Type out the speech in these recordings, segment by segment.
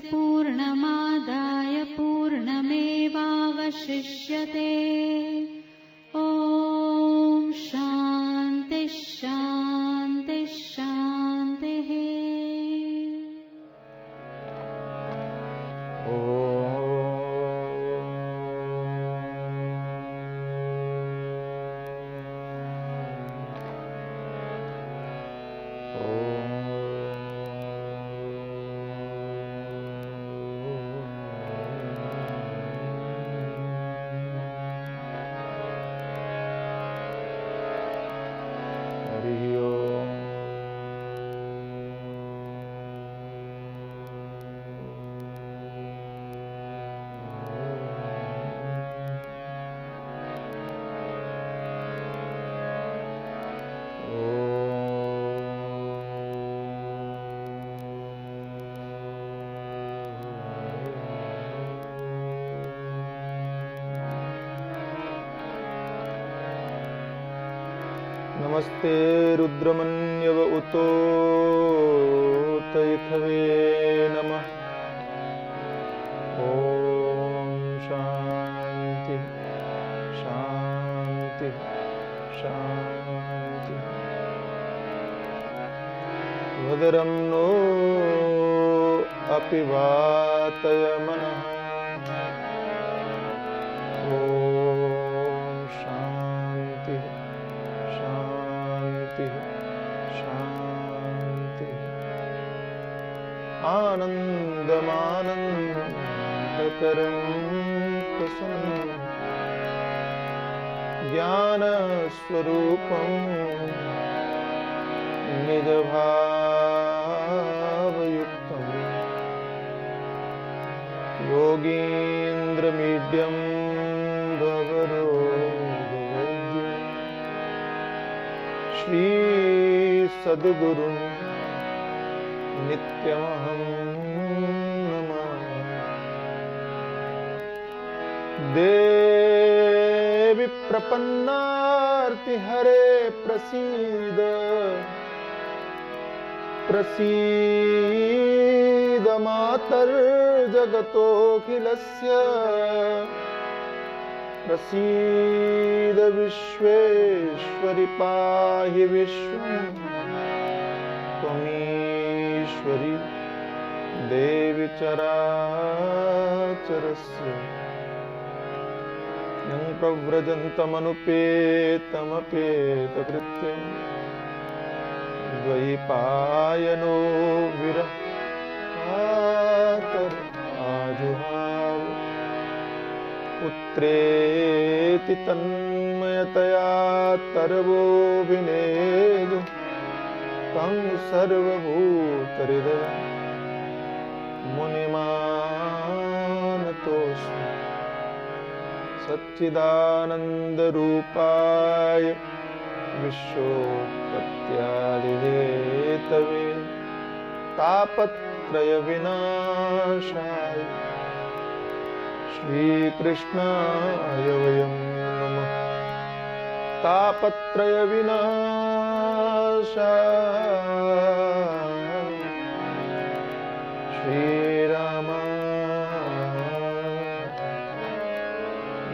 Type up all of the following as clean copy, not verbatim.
पूर्णमादाय पूर्णमेवावशिष्यते। ॐ शान्ति शान्ति शान्तिः। नमस्ते रुद्रमन्यव उतोतैथवे नमः। ॐ शान्ति शान्ति शान्ति। भद्रं नो अपि वातय मनः। आनन्दमानन्दकरं प्रसन्नं ज्ञानस्वरूपं निजभावयुक्तं योगीन्द्रमीड्यं भवरोगवैद्यं श्रीसद्गुरुं नित्यमहं नमामि। देवी प्रपन्नार्तिहरे प्रसीद प्रसीद मातर्जगतोऽखिलस्य प्रसीद विश्वेश्वरि पाहि विश्वं त्वमीश्वरी देवी चराचरस्य यं प्रव्रजन्तमनुपेतमपेतकृत्यं द्वैपायनो विरह कातर आजुहाव पुत्रेति तन्मयतया तरवोऽभिनेदु तं सर्वभूतहृदयं मुनिमानतोऽस्मि। सच्चिदानन्दरूपाय विश्वोत्पत्त्यादिहेतवे तापत्रयविनाशाय श्रीकृष्णाय वयं नमः। तापत्रयविनाशाय श्रीरामाय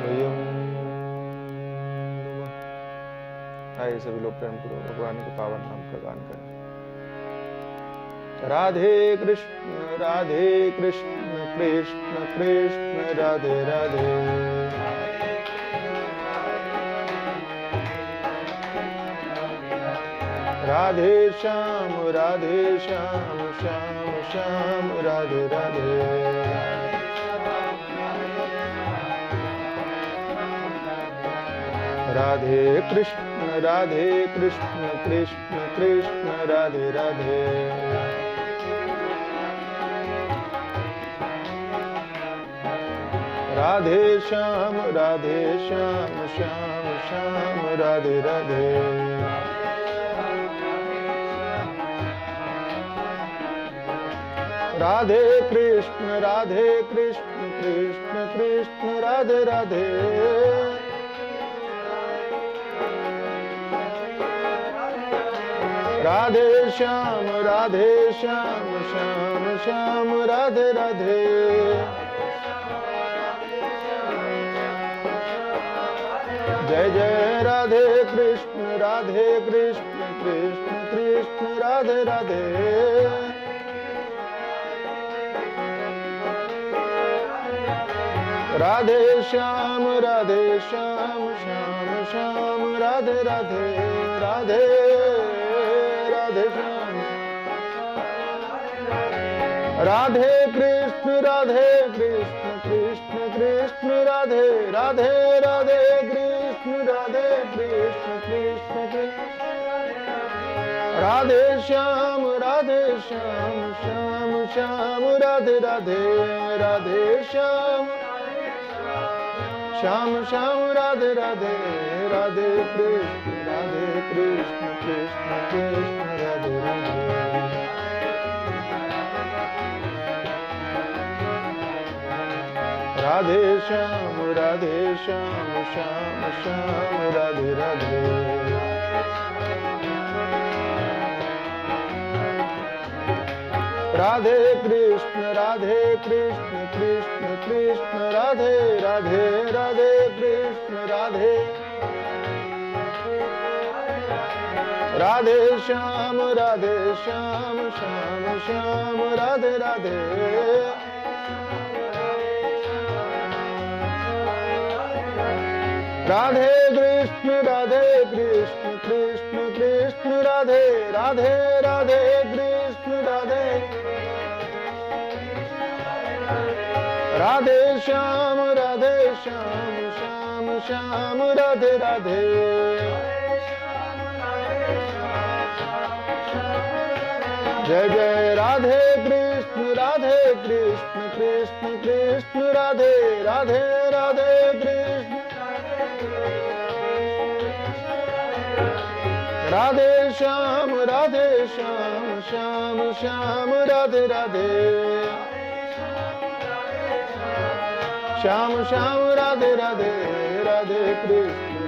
वयं नमः। आइए सभी लोग प्रेम पूर्वक भगवान को पावन नाम का गान करें। राधे कृष्ण कृष्ण कृष्ण राधे राधे। राधे श्याम श्याम श्याम राधे राधे। राधे कृष्ण कृष्ण कृष्ण राधे राधे। राधे श्याम श्याम श्याम राधे राधे। राधे कृष्ण कृष्ण कृष्ण राधे राधे। राधे श्याम राधे श्याम श्याम श्याम राधे राधे जय जय राधे कृष्ण कृष्ण कृष्ण राधे राधे राधे श्याम श्याम श्याम राधे राधे राधे राधे श्याम राधे कृष्ण कृष्ण कृष्ण राधे राधे राधे कृष्ण कृष्ण कृष्ण राधे श्याम श्याम श्याम राधे राधे राधे श्याम श्याम श्याम राधे राधे राधे कृष्ण कृष्ण कृष्ण राधे राधे राधे श्याम श्याम श्याम राधे राधे राधे कृष्ण कृष्ण कृष्ण राधे राधे राधे कृष्ण राधे राधे श्याम श्याम श्याम राधे राधे राधे कृष्ण कृष्ण कृष्ण राधे राधे राधे कृष्ण राधे राधे श्याम श्याम राधे राधे जय जय राधे कृष्ण कृष्ण कृष्ण राधे राधे राधे कृष्ण राधे श्याम श्याम राधे राधे श्याम श्याम राधे राधे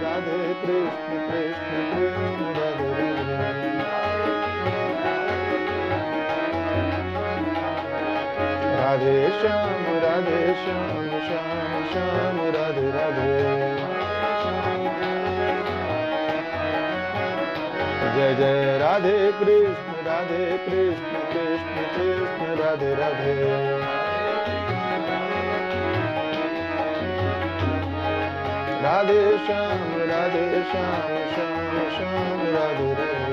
राधे कृष्ण कृष्ण कृष्ण राधे राधे श्याम श्याम राधे राधे जय जय राधे कृष्ण कृष्ण कृष्ण राधे राधे राधे श्याम श्याम राधे राधे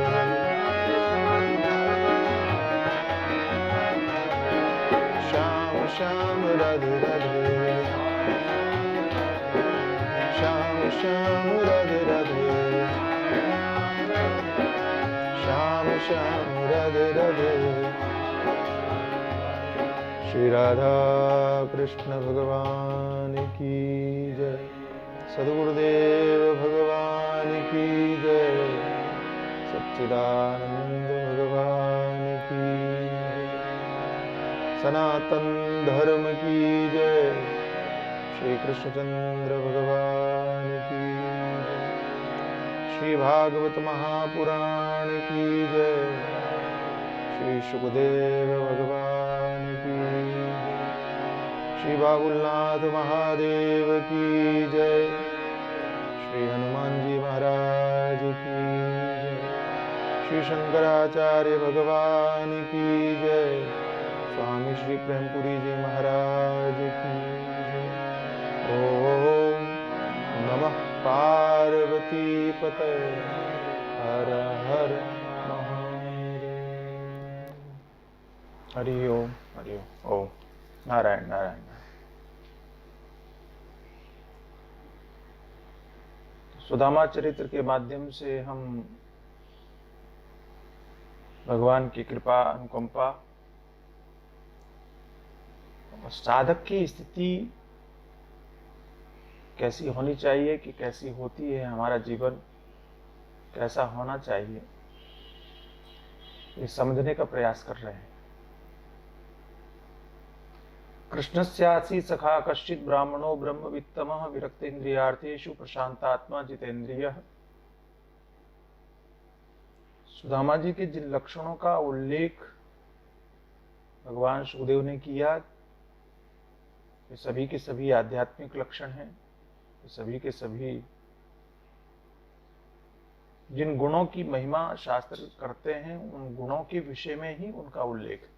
श्याम राधे राधे श्याम राधे राधे श्याम राधे राधे श्री राधा कृष्ण भगवान की जय सद्गुरुदेव भगवान की जय सच्चिदानंद भगवान की सनातन धर्म की जय श्री कृष्णचंद्र भगवान की जय श्री भागवत महापुराण की जय श्री शुकदेव भगवान की जय श्री बाबुलनाथ महादेव की जय श्री हनुमान जी महाराज की जय श्री शंकराचार्य भगवान की जय स्वामी श्री प्रेमपुरी जी महाराज की जय ओम नमः पार्वती पते हर हर महादेव हरि ओम ओम नारायण नारायण। सुदामा चरित्र के माध्यम से हम भगवान की कृपा अनुकंपा साधक की स्थिति कैसी होनी चाहिए कि कैसी होती है, हमारा जीवन कैसा होना चाहिए, ये समझने का प्रयास कर रहे हैं। कृष्णस्यासि सखा कश्चित् ब्राह्मणो ब्रह्मवित्तमः विरक्तेन्द्रियार्थेषु प्रशांतात्मा जितेन्द्रियः सुदामा जी के जिन लक्षणों का उल्लेख भगवान सुखदेव ने किया, ये सभी के सभी आध्यात्मिक लक्षण हैं। ये सभी के सभी जिन गुणों की महिमा शास्त्र करते हैं, उन गुणों के विषय में ही उनका उल्लेख।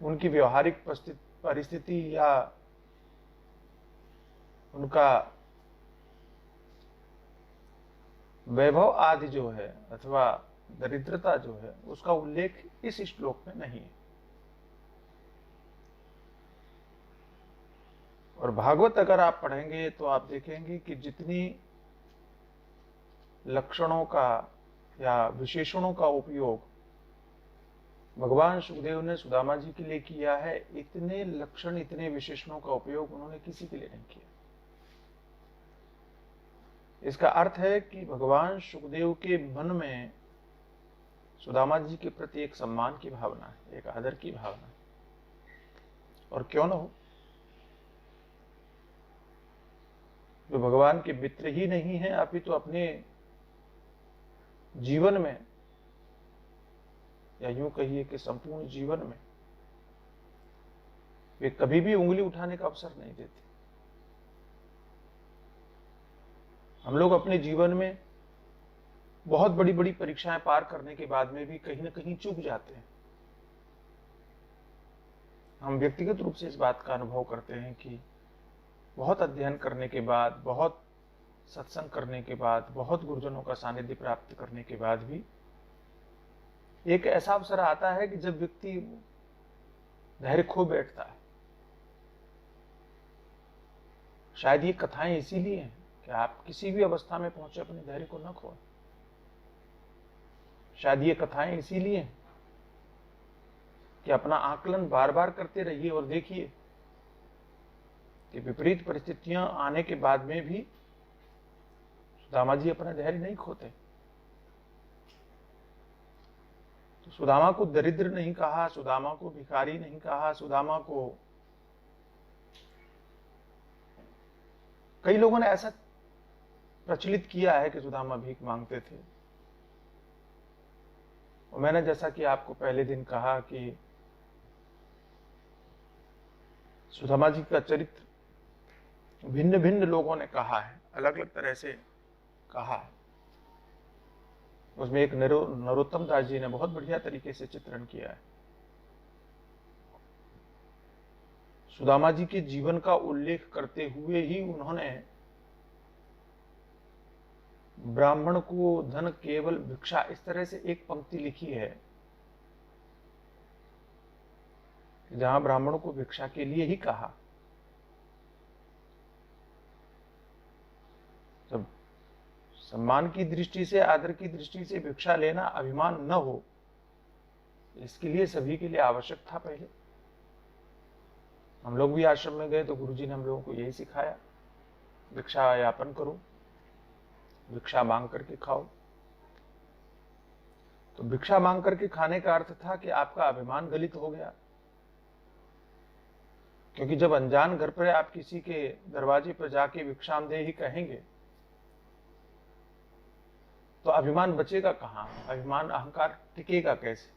उनकी व्यवहारिक परिस्थिति या उनका वैभव आदि जो है अथवा दरिद्रता जो है, उसका उल्लेख इस श्लोक में नहीं है। और भागवत अगर आप पढ़ेंगे तो आप देखेंगे कि जितनी लक्षणों का या विशेषणों का उपयोग भगवान सुखदेव ने सुदामा जी के लिए किया है, इतने लक्षण, इतने विशेषणों का उपयोग उन्होंने किसी के लिए नहीं किया। इसका अर्थ है कि भगवान सुखदेव के मन में सुदामा जी के प्रति एक सम्मान की भावना है, एक आदर की भावना है। और क्यों न हो, जो भगवान के मित्र ही नहीं है, अपितु अपने जीवन में या यूं कहिए कि संपूर्ण जीवन में वे कभी भी उंगली उठाने का अवसर नहीं देते। हम लोग अपने जीवन में बहुत बड़ी बड़ी परीक्षाएं पार करने के बाद में भी कहीं ना कहीं चूक जाते हैं। हम व्यक्तिगत रूप से इस बात का अनुभव करते हैं कि बहुत अध्ययन करने के बाद, बहुत सत्संग करने के बाद, बहुत गुरुजनों का सानिध्य प्राप्त करने के बाद भी एक ऐसा अवसर आता है कि जब व्यक्ति धैर्य खो बैठता है। शायद ये कथाएं इसीलिए हैं कि आप किसी भी अवस्था में पहुंचे अपने धैर्य को न खोएं। शायद ये कथाएं इसीलिए हैं कि अपना आकलन बार बार करते रहिए और देखिए कि विपरीत परिस्थितियां आने के बाद में भी सुदामा जी अपना धैर्य नहीं खोते। तो सुदामा को दरिद्र नहीं कहा, सुदामा को भिखारी नहीं कहा, सुदामा को, कई लोगों ने ऐसा प्रचलित किया है कि सुदामा भीख मांगते थे। और मैंने जैसा कि आपको पहले दिन कहा कि सुदामा जी का चरित्र भिन्न भिन्न लोगों ने कहा है, अलग अलग तरह से कहा है। उसमें एक नरोत्तम दास जी ने बहुत बढ़िया तरीके से चित्रण किया है। सुदामा जी के जीवन का उल्लेख करते हुए ही उन्होंने ब्राह्मण को धन केवल भिक्षा, इस तरह से एक पंक्ति लिखी है जहां ब्राह्मणों को भिक्षा के लिए ही कहा। जब सम्मान की दृष्टि से, आदर की दृष्टि से भिक्षा लेना अभिमान न हो, इसके लिए सभी के लिए आवश्यक था। पहले हम लोग भी आश्रम में गए तो गुरुजी ने हम लोगों को यही सिखाया, भिक्षा यापन करो, भिक्षा मांग करके खाओ। तो भिक्षा मांग करके खाने का अर्थ था कि आपका अभिमान गलित हो गया। क्योंकि जब अनजान घर पर आप किसी के दरवाजे पर जाके भिक्षामदेहि कहेंगे तो अभिमान बचेगा कहां, अभिमान, अहंकार टिकेगा कैसे।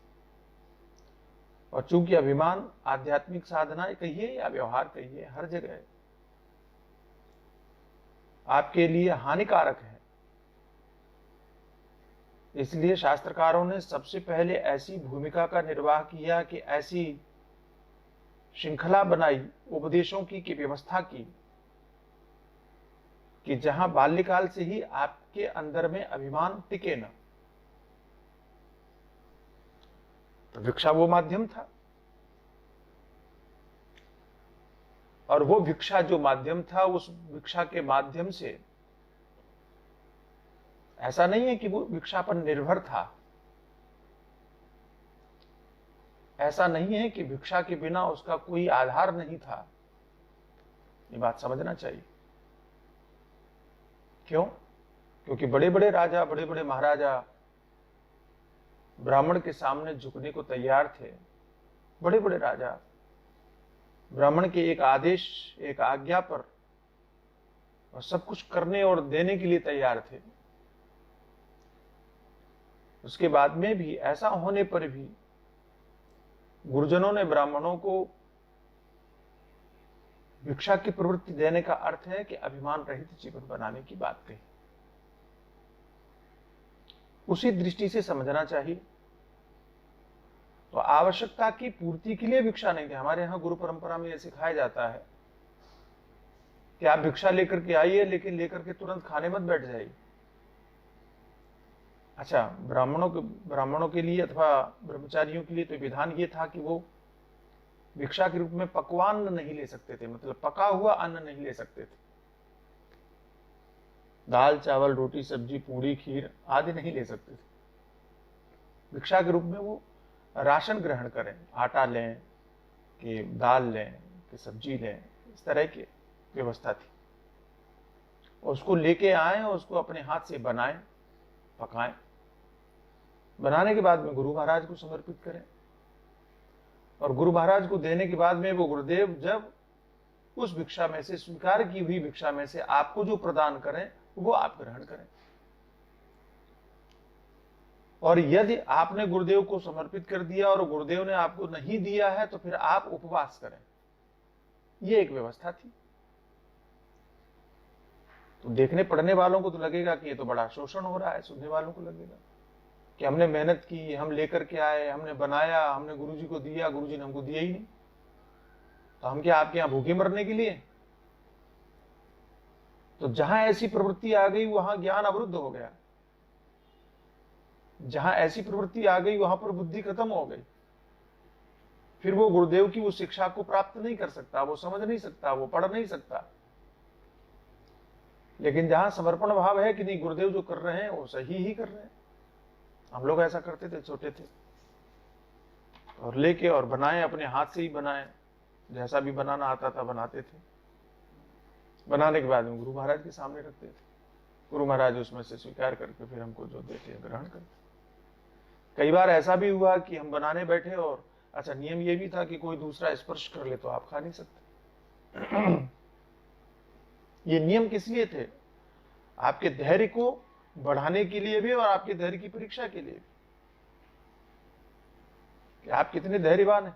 और चूंकि अभिमान आध्यात्मिक साधना कहिए या व्यवहार कहिए, हर जगह आपके लिए हानिकारक है। इसलिए शास्त्रकारों ने सबसे पहले ऐसी भूमिका का निर्वाह किया कि ऐसी श्रृंखला बनाई उपदेशों की व्यवस्था की कि जहां बाल्यकाल से ही आपके अंदर में अभिमान टिके न। तो भिक्षा वो माध्यम था, और वो भिक्षा जो माध्यम था, उस भिक्षा के माध्यम से ऐसा नहीं है कि वो भिक्षा पर निर्भर था। ऐसा नहीं है कि भिक्षा के बिना उसका कोई आधार नहीं था। ये बात समझना चाहिए। क्यों? क्योंकि बड़े बड़े राजा, बड़े बड़े महाराजा ब्राह्मण के सामने झुकने को तैयार थे। बड़े बड़े राजा ब्राह्मण के एक आदेश, एक आज्ञा पर और सब कुछ करने और देने के लिए तैयार थे। उसके बाद में भी ऐसा होने पर भी गुरुजनों ने ब्राह्मणों को भिक्षा की प्रवृत्ति देने का अर्थ है कि अभिमान रहित जीवन बनाने की बात कही। उसी दृष्टि से समझना चाहिए। तो आवश्यकता की पूर्ति के लिए भिक्षा नहीं थी। हमारे यहां गुरु परंपरा में यह सिखाया जाता है कि आप भिक्षा लेकर के आइए, लेकिन लेकर के तुरंत खाने मत बैठ जाइए। अच्छा, ब्राह्मणों के लिए अथवा ब्रह्मचारियों के लिए तो विधान ये था कि वो भिक्षा के रूप में पकवान नहीं ले सकते थे, मतलब पका हुआ अन्न नहीं ले सकते थे। दाल चावल रोटी सब्जी पूड़ी खीर आदि नहीं ले सकते थे। भिक्षा के रूप में वो राशन ग्रहण करें, आटा लें कि दाल लें कि सब्जी लें, इस तरह की व्यवस्था थी। उसको लेके आए और उसको अपने हाथ से बनाएं, पकाएं। बनाने के बाद में गुरु महाराज को समर्पित करें और गुरु महाराज को देने के बाद में वो गुरुदेव जब उस भिक्षा में से, स्वीकार की हुई भिक्षा में से आपको जो प्रदान करें वो आप ग्रहण करें। और यदि आपने गुरुदेव को समर्पित कर दिया और गुरुदेव ने आपको नहीं दिया है तो फिर आप उपवास करें। ये एक व्यवस्था थी। तो देखने पढ़ने वालों को तो लगेगा कि ये तो बड़ा शोषण हो रहा है, सुनने वालों को लगेगा कि हमने मेहनत की, हम लेकर के आए, हमने बनाया, हमने गुरुजी को दिया, गुरुजी ने हमको दिया ही नहीं, तो हम क्या आपके यहां भूखे मरने के लिए? तो जहां ऐसी प्रवृत्ति आ गई वहां ज्ञान अवरुद्ध हो गया। जहां ऐसी प्रवृत्ति आ गई वहां पर बुद्धि खत्म हो गई। फिर वो गुरुदेव की उस शिक्षा को प्राप्त नहीं कर सकता, वो समझ नहीं सकता, वो पढ़ नहीं सकता। लेकिन जहां समर्पण भाव है कि नहीं, गुरुदेव जो कर रहे हैं वो सही ही कर रहे हैं। हम लोग ऐसा करते थे, छोटे थे, और लेके और बनाए, अपने हाथ से ही बनाए, जैसा भी बनाना आता था बनाते थे। बनाने के बाद में गुरु महाराज के सामने रखते थे। गुरु महाराज उसमें से स्वीकार करके फिर हमको जो देते हैं ग्रहण करते। कई बार ऐसा भी हुआ कि हम बनाने बैठे और अच्छा, नियम ये भी था कि कोई दूसरा स्पर्श कर ले तो आप खा नहीं सकते। ये नियम किस लिए थे? आपके धैर्य को बढ़ाने के लिए भी और आपके धैर्य की परीक्षा के लिए भी, कि आप कितने धैर्यवान हैं।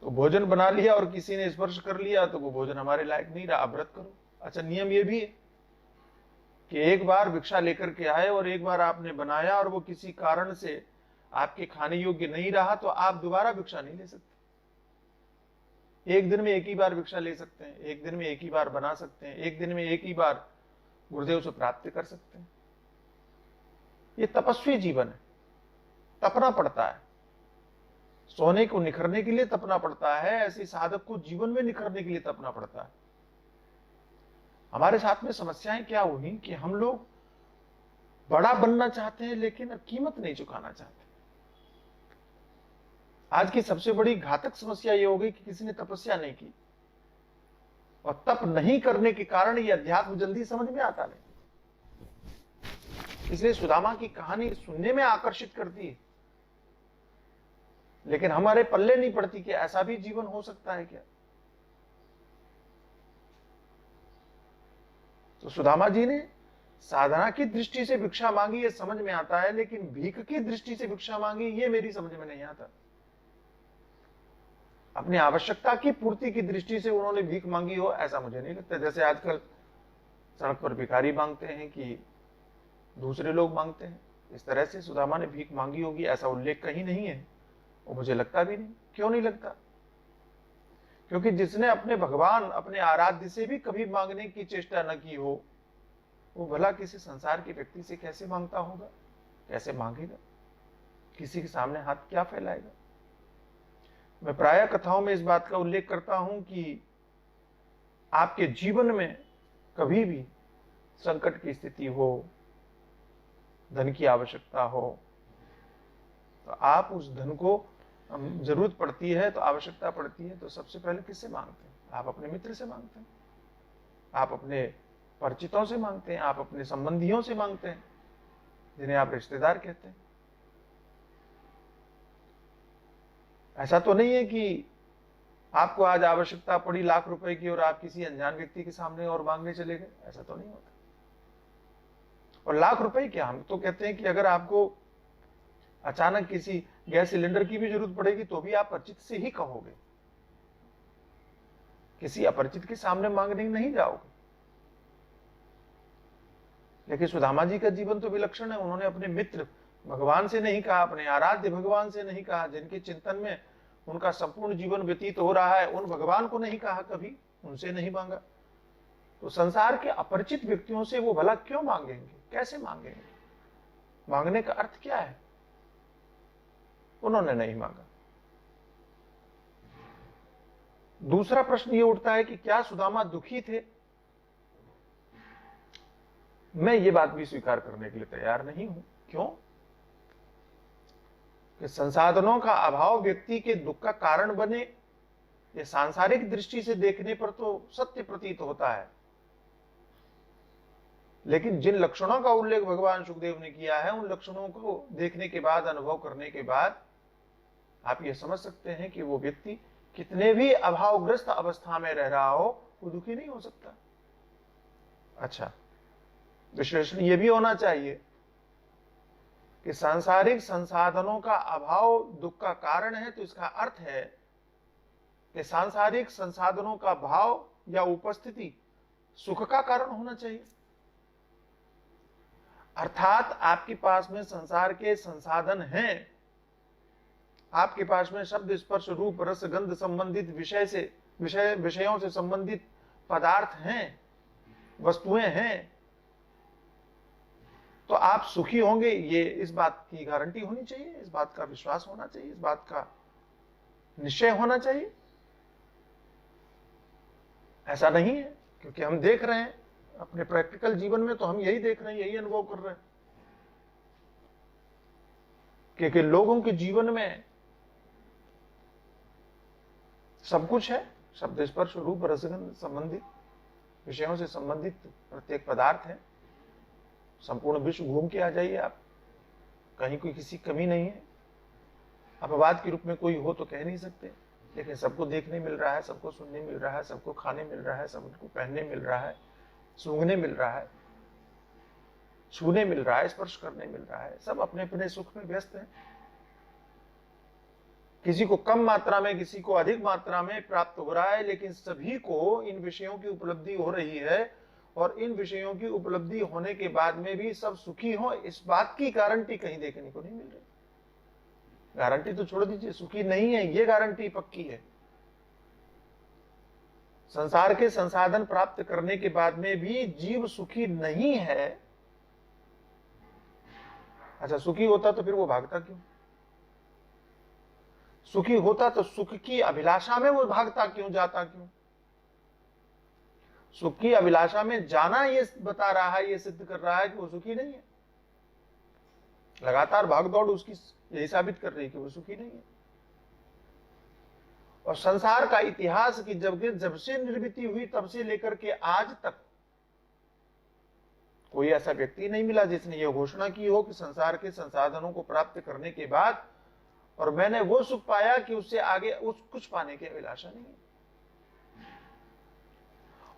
तो भोजन बना लिया और किसी ने स्पर्श कर लिया तो वो भोजन हमारे लायक नहीं रहा, आप व्रत करो। अच्छा, नियम ये भी है कि एक बार भिक्षा लेकर के आए और एक बार आपने बनाया और वो किसी कारण से आपके खाने योग्य नहीं रहा तो आप दोबारा भिक्षा नहीं ले सकते। एक दिन में एक ही बार भिक्षा ले सकते हैं, एक दिन में एक ही बार बना सकते हैं, एक दिन में एक ही बार गुरुदेव से प्राप्ति कर सकते हैं। ये तपस्वी जीवन है, तपना पड़ता है। सोने को निखरने के लिए तपना पड़ता है, ऐसे साधक को जीवन में निखरने के लिए तपना पड़ता है। हमारे साथ में समस्याएं क्या हुई कि हम लोग बड़ा बनना चाहते हैं लेकिन कीमत नहीं चुकाना चाहते। आज की सबसे बड़ी घातक समस्या ये हो गई कि किसी ने तपस्या नहीं की, और तप नहीं करने के कारण ये अध्यात्म जल्दी समझ में आता नहीं। इसलिए सुदामा की कहानी सुनने में आकर्षित करती है, लेकिन हमारे पल्ले नहीं पड़ती कि ऐसा भी जीवन हो सकता है क्या। तो सुदामा जी ने साधना की दृष्टि से भिक्षा मांगी, ये समझ में आता है, लेकिन भीख की दृष्टि से भिक्षा मांगी, ये मेरी समझ में नहीं आता। अपनी आवश्यकता की पूर्ति की दृष्टि से उन्होंने भीख मांगी हो, ऐसा मुझे नहीं लगता। जैसे आजकल सड़क पर भिखारी मांगते हैं कि दूसरे लोग मांगते हैं, इस तरह से सुदामा ने भीख मांगी होगी, ऐसा उल्लेख कहीं नहीं है, और मुझे लगता भी नहीं। क्यों नहीं लगता? क्योंकि जिसने अपने भगवान, अपने आराध्य से भी कभी मांगने की चेष्टा न की हो, वो भला किसी संसार के व्यक्ति से कैसे मांगता होगा, कैसे मांगेगा, किसी के सामने हाथ क्या फैलाएगा। मैं प्रायः कथाओं में इस बात का उल्लेख करता हूं कि आपके जीवन में कभी भी संकट की स्थिति हो, धन की आवश्यकता हो, तो आप उस धन को जरूरत पड़ती है, तो आवश्यकता पड़ती है, तो सबसे पहले किससे मांगते हैं? आप अपने मित्र से मांगते हैं, आप अपने परिचितों से मांगते हैं, आप अपने संबंधियों से मांगते हैं, जिन्हें आप रिश्तेदार कहते हैं। ऐसा तो नहीं है कि आपको आज आवश्यकता पड़ी लाख रुपए की और आप किसी अनजान व्यक्ति के सामने और मांगने चले गए, ऐसा तो नहीं होता। और लाख रुपए क्या, हम तो कहते हैं कि अगर आपको अचानक किसी गैस सिलेंडर की भी जरूरत पड़ेगी तो भी आप परिचित से ही कहोगे, किसी अपरिचित के सामने मांगने नहीं जाओगे। लेकिन सुदामा जी का जीवन तो विलक्षण है। उन्होंने अपने मित्र भगवान से नहीं कहा, अपने आराध्य भगवान से नहीं कहा, जिनके चिंतन में उनका संपूर्ण जीवन व्यतीत हो रहा है, उन भगवान को नहीं कहा, कभी उनसे नहीं मांगा। तो संसार के अपरिचित व्यक्तियों से वो भला क्यों मांगेंगे, कैसे मांगेंगे, मांगने का अर्थ क्या है? उन्होंने नहीं मांगा। दूसरा प्रश्न ये उठता है कि क्या सुदामा दुखी थे? मैं ये बात भी स्वीकार करने के लिए तैयार नहीं हूं। क्यों? कि संसाधनों का अभाव व्यक्ति के दुख का कारण बने, ये सांसारिक दृष्टि से देखने पर तो सत्य प्रतीत होता है, लेकिन जिन लक्षणों का उल्लेख भगवान सुखदेव ने किया है, उन लक्षणों को देखने के बाद, अनुभव करने के बाद आप ये समझ सकते हैं कि वो व्यक्ति कितने भी अभावग्रस्त अवस्था में रह रहा हो, वो दुखी नहीं हो सकता। अच्छा, विश्लेषण ये भी होना चाहिए कि सांसारिक संसाधनों का अभाव दुख का कारण है, तो इसका अर्थ है कि सांसारिक संसाधनों का भाव या उपस्थिति सुख का कारण होना चाहिए। अर्थात आपके पास में संसार के संसाधन हैं, आपके पास में शब्द स्पर्श रूप रस गंध संबंधित विषयों से संबंधित पदार्थ हैं, वस्तुएं हैं, तो आप सुखी होंगे, ये इस बात की गारंटी होनी चाहिए, इस बात का विश्वास होना चाहिए, इस बात का निश्चय होना चाहिए। ऐसा नहीं है, क्योंकि हम देख रहे हैं अपने प्रैक्टिकल जीवन में, तो हम यही देख रहे हैं, यही अनुभव कर रहे हैं, क्योंकि लोगों के जीवन में सब कुछ है, शब्द स्पर्श रूप रसगंध संबंधित विषयों से संबंधित प्रत्येक पदार्थ है। संपूर्ण विश्व घूम के आ जाइए आप, कहीं कोई किसी कमी नहीं है। अपवाद के रूप में कोई हो तो कह नहीं सकते, लेकिन सबको देखने मिल रहा है, सबको सुनने मिल रहा है, सबको खाने मिल रहा है, सबको पहनने मिल रहा है, सूंघने मिल रहा है, छूने मिल रहा है, स्पर्श करने मिल रहा है। सब अपने अपने सुख में व्यस्त हैं। किसी को कम मात्रा में, किसी को अधिक मात्रा में प्राप्त हो रहा है, लेकिन सभी को इन विषयों की उपलब्धि हो रही है, और इन विषयों की उपलब्धि होने के बाद में भी सब सुखी हो, इस बात की गारंटी कहीं देखने को नहीं मिल रही। गारंटी तो छोड़ दीजिए, सुखी नहीं है, ये गारंटी पक्की है। संसार के संसाधन प्राप्त करने के बाद में भी जीव सुखी नहीं है। अच्छा, सुखी होता तो फिर वो भागता क्यों? सुखी होता तो सुख की अभिलाषा में वो भागता क्यों, जाता क्यों? सुख की अभिलाषा में जाना ये बता रहा है, ये सिद्ध कर रहा है कि वो सुखी नहीं है। लगातार भागदौड़ उसकी यही साबित कर रही है कि वो सुखी नहीं है। और संसार का इतिहास की जब से निर्मित हुई तब से लेकर के आज तक कोई ऐसा व्यक्ति नहीं मिला जिसने ये घोषणा की हो कि संसार के संसाधनों को प्राप्त करने के बाद और मैंने वो सुख पाया कि उससे आगे उस कुछ पाने की अभिलाषा नहीं है।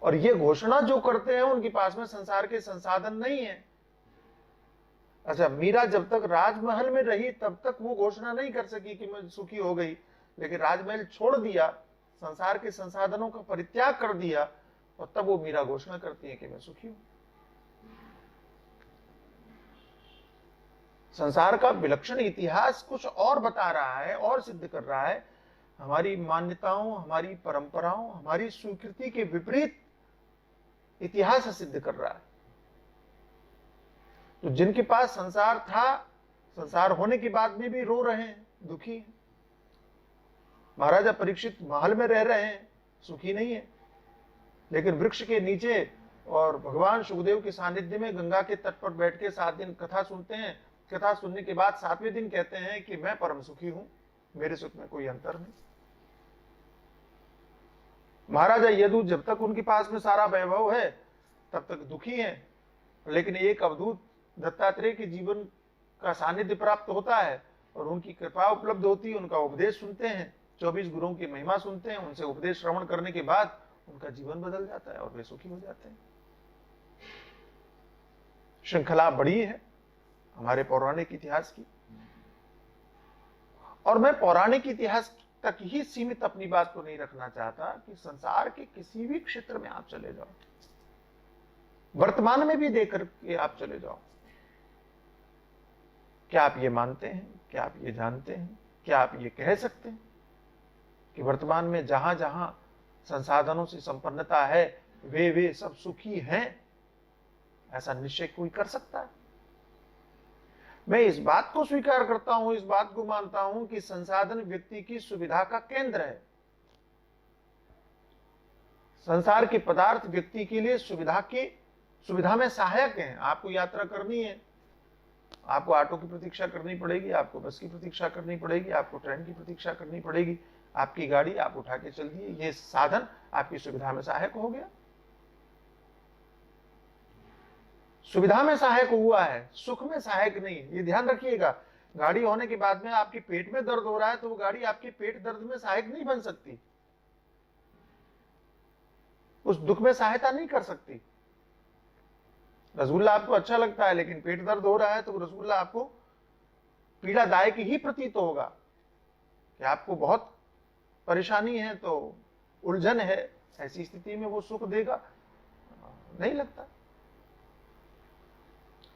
और ये घोषणा जो करते हैं उनके पास में संसार के संसाधन नहीं है। अच्छा, मीरा जब तक राजमहल में रही तब तक वो घोषणा नहीं कर सकी कि मैं सुखी हो गई, लेकिन राजमहल छोड़ दिया, संसार के संसाधनों का परित्याग कर दिया, और तब वो मीरा घोषणा करती है कि मैं सुखी हूं। संसार का विलक्षण इतिहास कुछ और बता रहा है और सिद्ध कर रहा है। हमारी मान्यताओं, हमारी परंपराओं, हमारी स्वीकृति के विपरीत इतिहास सिद्ध कर रहा है। तो जिनके पास संसार था, संसार होने के बाद में भी रो रहे हैं, दुखी हैं। महाराजा परीक्षित महल में रह रहे हैं, सुखी नहीं है, लेकिन वृक्ष के नीचे और भगवान सुखदेव के सानिध्य में गंगा के तट पर बैठ के 7 दिन कथा सुनते हैं। कथा सुनने के बाद 7वें दिन कहते हैं कि मैं परम सुखी हूं, मेरे सुख में कोई अंतर नहीं। महाराजा यदु जब तक उनके पास में सारा वैभव है तब तक दुखी हैं, लेकिन एक अवधूत दत्तात्रेय के जीवन का सानिध्य प्राप्त होता है और उनकी कृपा उपलब्ध होती है, उनका उपदेश सुनते हैं, 24 गुरुओं की महिमा सुनते हैं, उनसे उपदेश श्रवण करने के बाद उनका जीवन बदल जाता है और वे सुखी हो जाते हैं। श्रृंखला बड़ी है हमारे पौराणिक इतिहास की, और मैं पौराणिक इतिहास तक ही सीमित अपनी बात को नहीं रखना चाहता कि संसार के किसी भी क्षेत्र में आप चले जाओ, वर्तमान में भी देकर के आप चले जाओ। क्या आप ये मानते हैं, क्या आप ये जानते हैं, क्या आप ये कह सकते हैं कि वर्तमान में जहां जहां संसाधनों से संपन्नता है वे सब सुखी हैं? ऐसा निश्चय कोई कर सकता है? मैं इस बात को स्वीकार करता हूं, इस बात को मानता हूं कि संसाधन व्यक्ति की सुविधा का केंद्र है। संसार के पदार्थ व्यक्ति के लिए सुविधा में सहायक हैं। आपको यात्रा करनी है, आपको ऑटो की प्रतीक्षा करनी पड़ेगी, आपको बस की प्रतीक्षा करनी पड़ेगी, आपको ट्रेन की प्रतीक्षा करनी पड़ेगी, आपकी गाड़ी आप उठा के चल दिए, ये साधन आपकी सुविधा में सहायक हो गया। सुविधा में सहायक हुआ है, सुख में सहायक नहीं है, ये ध्यान रखिएगा। गाड़ी होने के बाद में आपके पेट में दर्द हो रहा है तो वो गाड़ी आपके पेट दर्द में सहायक नहीं बन सकती, उस दुख में सहायता नहीं कर सकती। रसगुल्ला आपको अच्छा लगता है लेकिन पेट दर्द हो रहा है तो वो रसगुल्ला आपको पीड़ादायक ही प्रतीत होगा कि आपको बहुत परेशानी है, तो उलझन है, ऐसी स्थिति में वो सुख देगा नहीं लगता।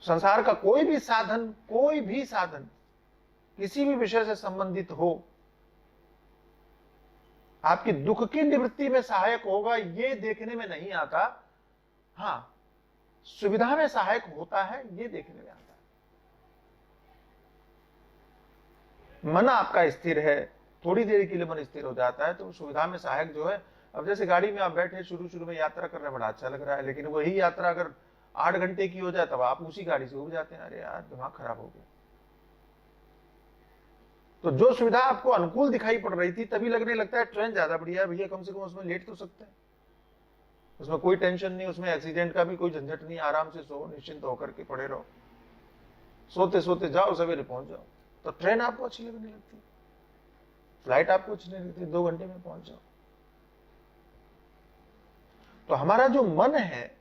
संसार का कोई भी साधन किसी भी विषय से संबंधित हो आपकी दुख की निवृत्ति में सहायक होगा ये देखने में नहीं आता, हां सुविधा में सहायक होता है ये देखने में आता है। मन आपका स्थिर है, थोड़ी देर के लिए मन स्थिर हो जाता है तो सुविधा में सहायक जो है, अब जैसे गाड़ी में आप बैठे शुरू में यात्रा कर रहे हैं, बड़ा अच्छा लग रहा है, लेकिन वही यात्रा अगर 8 घंटे की हो जाए तब आप उसी गाड़ी से उब जाते हैं, अरे यार दिमाग खराब हो गया। तो जो सुविधा आपको अनुकूल दिखाई पड़ रही थी तभी लगने लगता है ट्रेन ज्यादा बढ़िया है, भैया कम से कम उसमें लेट तो सकते हैं, उसमें कोई टेंशन नहीं, उसमें एक्सीडेंट का भी कोई झंझट नहीं, आराम से सो, निश्चिंत होकर के पड़े रहो, सोते सोते जाओ सवेरे पहुंच जाओ। तो ट्रेन आपको अच्छी लगने लगती है, फ्लाइट आपको अच्छी नहीं लगती, 2 घंटे में पहुंच जाओ। तो हमारा जो मन है,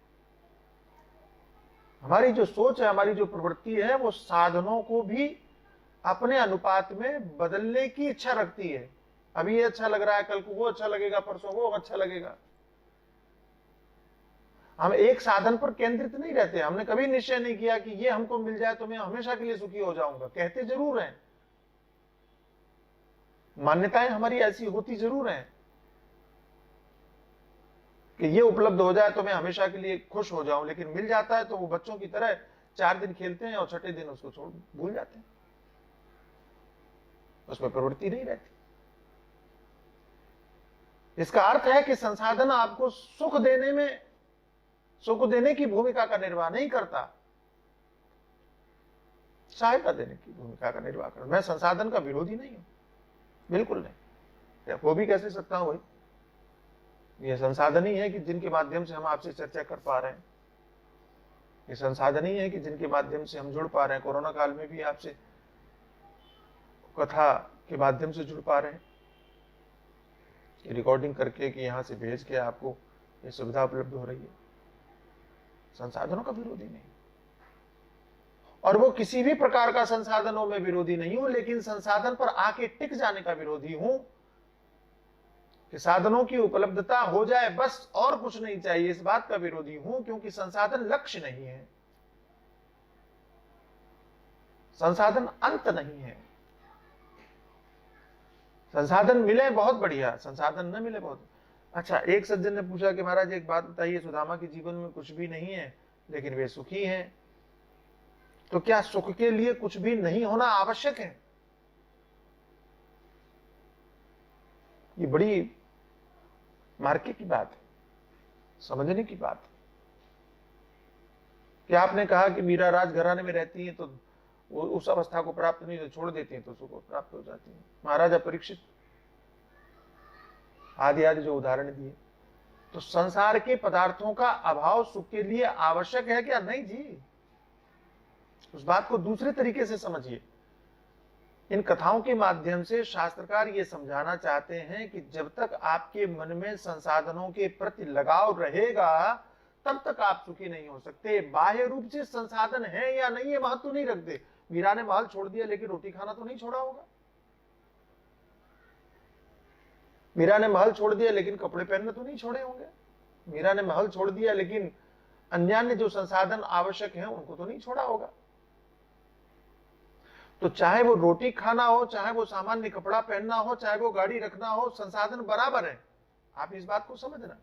हमारी जो सोच है, हमारी जो प्रवृत्ति है, वो साधनों को भी अपने अनुपात में बदलने की इच्छा रखती है। अभी ये अच्छा लग रहा है, कल को वो अच्छा लगेगा, परसों वो अच्छा लगेगा। हम एक साधन पर केंद्रित नहीं रहते। हमने कभी निश्चय नहीं किया कि ये हमको मिल जाए तो मैं हमेशा के लिए सुखी हो जाऊंगा। कहते जरूर हैं, मान्यताएं हमारी ऐसी होती जरूर हैं कि ये उपलब्ध हो जाए तो मैं हमेशा के लिए खुश हो जाऊं, लेकिन मिल जाता है तो वो बच्चों की तरह 4 दिन खेलते हैं और छठे दिन उसको छोड़ भूल जाते हैं, उसमें प्रवृत्ति नहीं रहती। इसका अर्थ है कि संसाधन आपको सुख देने की भूमिका का निर्वाह नहीं करता, सहायता देने की भूमिका का निर्वाह करता। मैं संसाधन का विरोधी नहीं हूं, बिल्कुल नहीं, वो भी कैसे सकता हूं भाई, ये संसाधन ही है कि जिनके माध्यम से हम आपसे चर्चा कर पा रहे हैं, ये संसाधन ही है कि जिनके माध्यम से हम जुड़ पा रहे हैं। कोरोना काल में भी आपसे कथा के माध्यम से जुड़ पा रहे हैं, रिकॉर्डिंग करके कि यहां से भेज के आपको ये सुविधा उपलब्ध हो रही है। संसाधनों का विरोधी नहीं, और वो किसी भी प्रकार का संसाधनों में विरोधी नहीं हूं, लेकिन संसाधन पर आके टिक जाने का विरोधी हूं कि साधनों की उपलब्धता हो जाए बस और कुछ नहीं चाहिए, इस बात का विरोधी हूं, क्योंकि संसाधन लक्ष्य नहीं है, संसाधन अंत नहीं है। संसाधन मिले बहुत बढ़िया, संसाधन न मिले बहुत अच्छा। एक सज्जन ने पूछा कि महाराज एक बात बताइए, सुदामा के जीवन में कुछ भी नहीं है लेकिन वे सुखी हैं, तो क्या सुख के लिए कुछ भी नहीं होना आवश्यक है? ये बड़ी मार्के की बात है, समझने की बात है। कि आपने कहा कि मीरा राजघराने में रहती है तो वो उस अवस्था को प्राप्त नहीं तो छोड़ देती है तो सुख प्राप्त हो जाती है। महाराजा परीक्षित आदि आदि जो उदाहरण दिए, तो संसार के पदार्थों का अभाव सुख के लिए आवश्यक है क्या? नहीं जी, उस बात को दूसरे तरीके से समझिए। इन कथाओं के माध्यम से शास्त्रकार ये समझाना चाहते हैं कि जब तक आपके मन में संसाधनों के प्रति लगाव रहेगा तब तक आप सुखी नहीं हो सकते। बाह्य रूप से संसाधन है या नहीं है महत्व नहीं रखते। मीरा ने महल छोड़ दिया लेकिन रोटी खाना तो नहीं छोड़ा होगा। मीरा ने महल छोड़ दिया लेकिन कपड़े पहनने तो नहीं छोड़े होंगे। मीरा ने महल छोड़ दिया लेकिन अन्य जो संसाधन आवश्यक हैं उनको तो नहीं छोड़ा होगा। तो चाहे वो रोटी खाना हो, चाहे वो सामान्य कपड़ा पहनना हो, चाहे वो गाड़ी रखना हो, संसाधन बराबर है। आप इस बात को समझना।